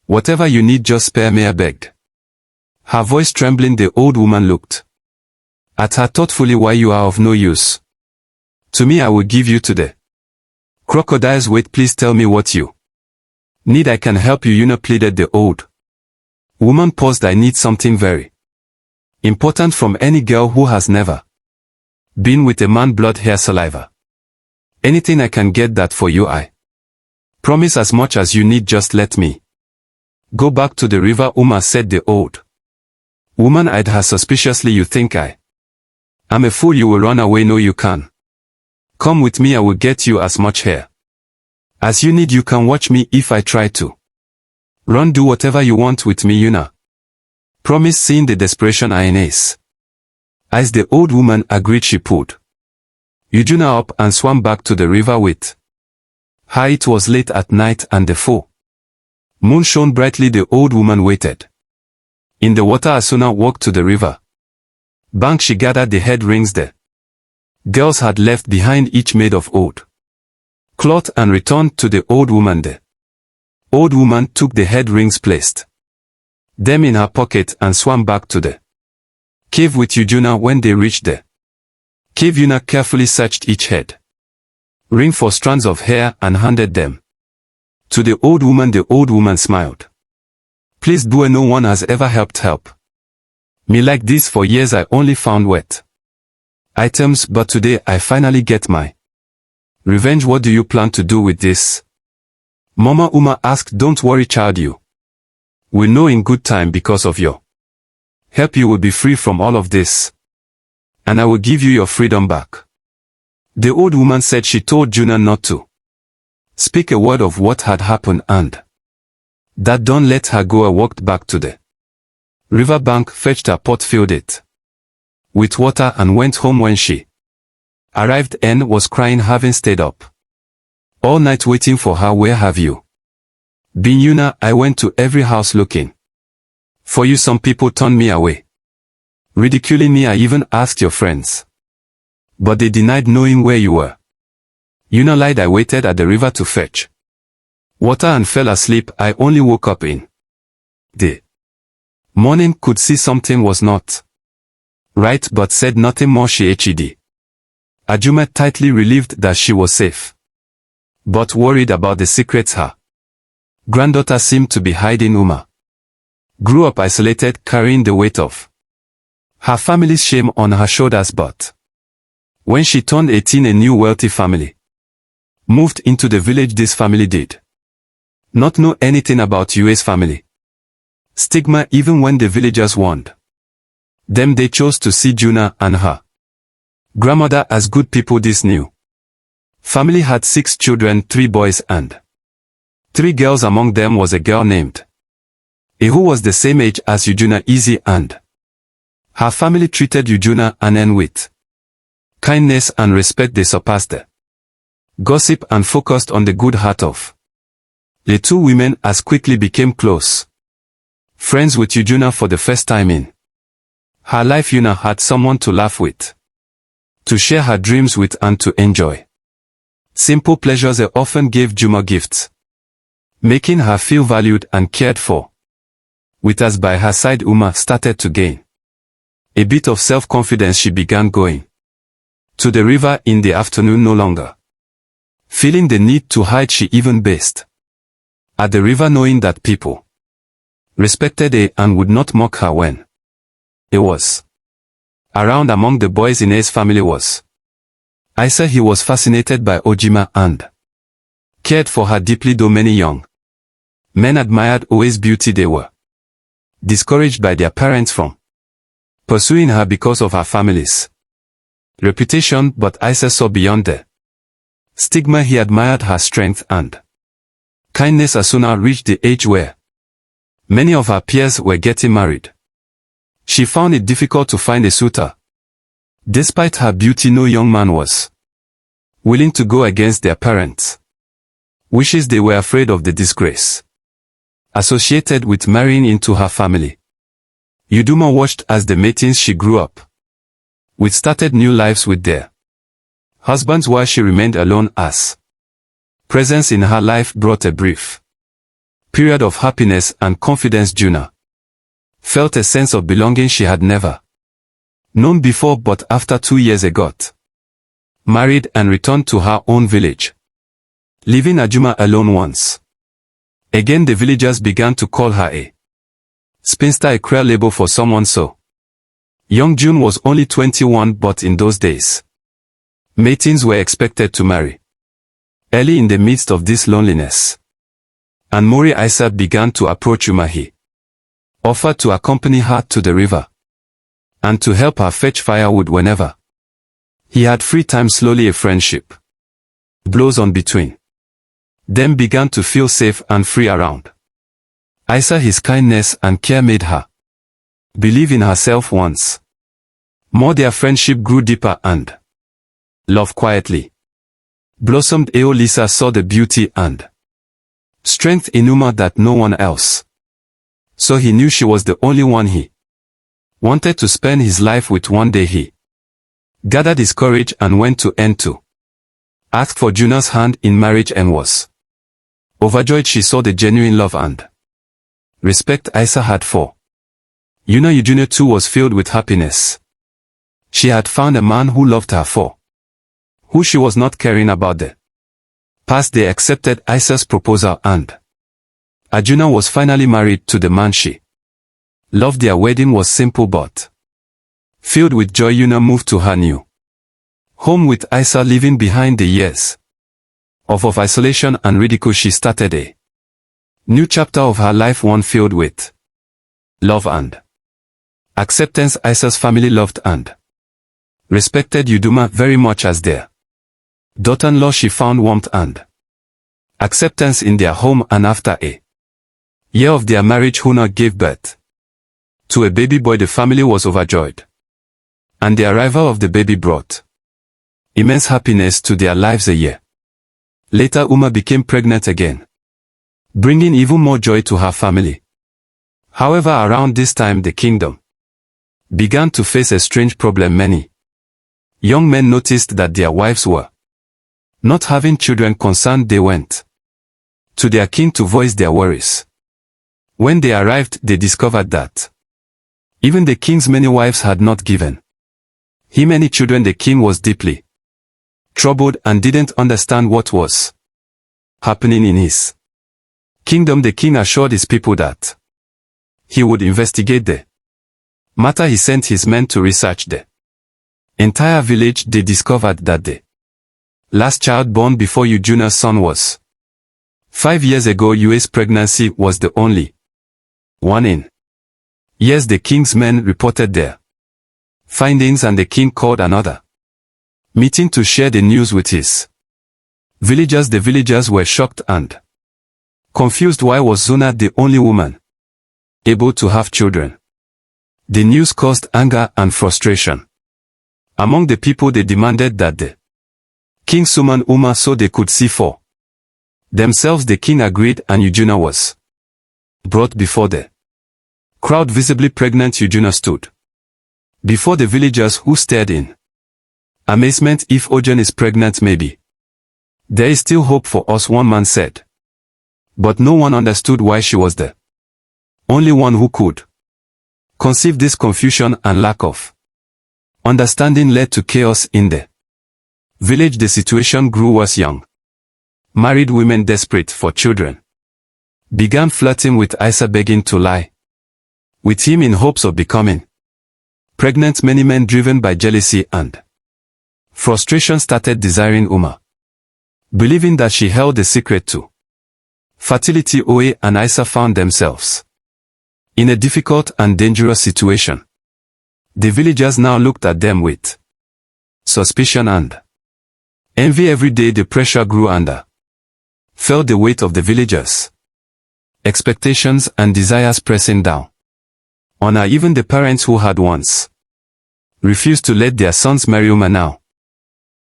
Whatever you need, just spare me, I begged. Her voice trembling, the old woman looked at her thoughtfully. Why, you are of no use to me. I will give you to the crocodiles. Wait, please tell me what you need. I can help you, Yuna pleaded the old woman. Paused. I need something very important from any girl who has never been with a man. Blood, hair, saliva. Anything I can get that for you. I promise as much as you need. Just let me go back to the river, Uma said. The old woman eyed her suspiciously. You think I am a fool? You will run away. No, you can come with me. I will get you as much hair as you need. You can watch me if I try to run. Do whatever you want with me, Yuna promised, seeing the desperation in his eyes. The old woman agreed. She pulled Yuna up and swam back to the river with her. It was late at night and the full moon shone brightly. The old woman waited in the water. Asuna walked to the river bank. She gathered the head rings the girls had left behind, each made of old cloth, and returned to the old woman. The old woman took the head rings, placed them in her pocket, and swam back to the cave with Yuna. When they reached the cave, Yuna carefully searched each head ring for strands of hair and handed them to the old woman. The old woman smiled. Please, Bue, no one has ever helped me like this. For years I only found wet items, but today I finally get my revenge. What do you plan to do with this, Mama? Uma asked. Don't worry, child, you will know in good time. Because of your help you will be free from all of this, and I will give you your freedom back, the old woman said. She told Yuna not to speak a word of what had happened, and that don't let her go. I walked back to the river bank, fetched a pot, filled it with water, and went home. When she arrived, Anne was crying, having stayed up all night waiting for her. Where have you been, Yuna? I went to every house looking for you. Some people turned me away, ridiculing me. I even asked your friends, but they denied knowing where you were. Yuna lied. I waited at the river to fetch water and fell asleep. I only woke up in the morning, could see something was not right, but said nothing more. She hed Ajuma, tightly relieved that she was safe, but worried about the secrets her granddaughter seemed to be hiding. Uma grew up isolated, carrying the weight of her family's shame on her shoulders, but when she turned 18, a new wealthy family moved into the village. This family did not know anything about Yue's family stigma. Even when the villagers warned them, they chose to see Yuna and her grandmother as good people. This new family had 6 children, 3 boys and 3 girls. Among them was a girl named E, who was the same age as Yuna. Easy and her family treated Yuna and Anne with kindness and respect. They surpassed the gossip and focused on the good heart of the 2 women, as quickly became close friends with Yuna. For the first time in her life, Yuna had someone to laugh with, to share her dreams with, and to enjoy simple pleasures. They often gave Juma gifts, making her feel valued and cared for. With us by her side, Uma started to gain a bit of self-confidence. She began going to the river in the afternoon, no longer feeling the need to hide. She even bathed at the river, knowing that people respected her and would not mock her when it was around. Among the boys in his family was Isa. He was fascinated by Ojima and cared for her deeply. Though many young men admired Oe's beauty, they were discouraged by their parents from pursuing her because of her family's reputation. But Isa saw beyond the stigma. He admired her strength and kindness. Asuna reached the age where many of her peers were getting married. She found it difficult to find a suitor. Despite her beauty, no young man was willing to go against their parents' wishes. They were afraid of the disgrace associated with marrying into her family. Yuduma watched as the matings she grew up with started new lives with their husbands, while she remained alone. As presence in her life brought a brief period of happiness and confidence. Juna felt a sense of belonging she had never known before, but after 2 years they got married and returned to her own village, leaving Ajuma alone once again. The villagers began to call her a spinster, a cruel label for someone so young. June was only 21, but in those days, maidens were expected to marry early. In the midst of this loneliness, and Mori Isa began to approach Uma. He offered to accompany her to the river and to help her fetch firewood whenever he had free time. Slowly a friendship blossomed between them, began to feel safe and free around Isa. His kindness and care made her believe in herself once more. Their friendship grew deeper and love quietly blossomed. Lisa saw the beauty and strength in Uma that no one else saw. He knew she was the only one he wanted to spend his life with. One day he gathered his courage and went to N to ask for Juna's hand in marriage, and was overjoyed. She saw the genuine love and respect Isa had for Una. Juna too was filled with happiness. She had found a man who loved her, for who she was not caring about the past. They accepted Isa's proposal, and Arjuna was finally married to the man she loved. Their wedding was simple but filled with joy. Una moved to her new home with Isa, leaving behind the years of isolation and ridicule. She started a new chapter of her life, one filled with love and acceptance. Isa's family loved and respected Uduma very much as their daughter-in-law. She found warmth and acceptance in their home, and after a year of their marriage, Una gave birth to a baby boy. The family was overjoyed, and the arrival of the baby brought immense happiness to their lives. A year later, Uma became pregnant again, bringing even more joy to her family. However, around this time the kingdom began to face a strange problem. Many young men noticed that their wives were not having children. Concerned, they went to their king to voice their worries. When they arrived, they discovered that even the king's many wives had not given him any children. The king was deeply troubled and didn't understand what was happening in his kingdom. The king assured his people that he would investigate the matter. He sent his men to research the entire village. They discovered that the last child born before Juna's son was 5 years ago. U's pregnancy was the only one in years. The king's men reported their findings, and the king called another meeting to share the news with his villagers. The villagers were shocked and confused. Why was Zuna the only woman able to have children? The news caused anger and frustration among the people. They demanded that the king summon Uma so they could see for themselves. The king agreed, and Eugenia was brought before the crowd. Visibly pregnant, Eugenia stood before the villagers, who stared in amazement. If Ojan is pregnant, maybe there is still hope for us, one man said. But no one understood why she was the only one who could conceive. This confusion and lack of understanding led to chaos in the village. The situation grew worse. Young married women, desperate for children, began flirting with Isa, begging to lie with him in hopes of becoming pregnant. Many men, driven by jealousy and frustration, started desiring Uma, believing that she held the secret to fertility. Oe and Isa found themselves in a difficult and dangerous situation. The villagers now looked at them with suspicion and envy. Every day the pressure grew under felt the weight of the villagers' expectations and desires pressing down on her. Even the parents who had once refused to let their sons marry Uma now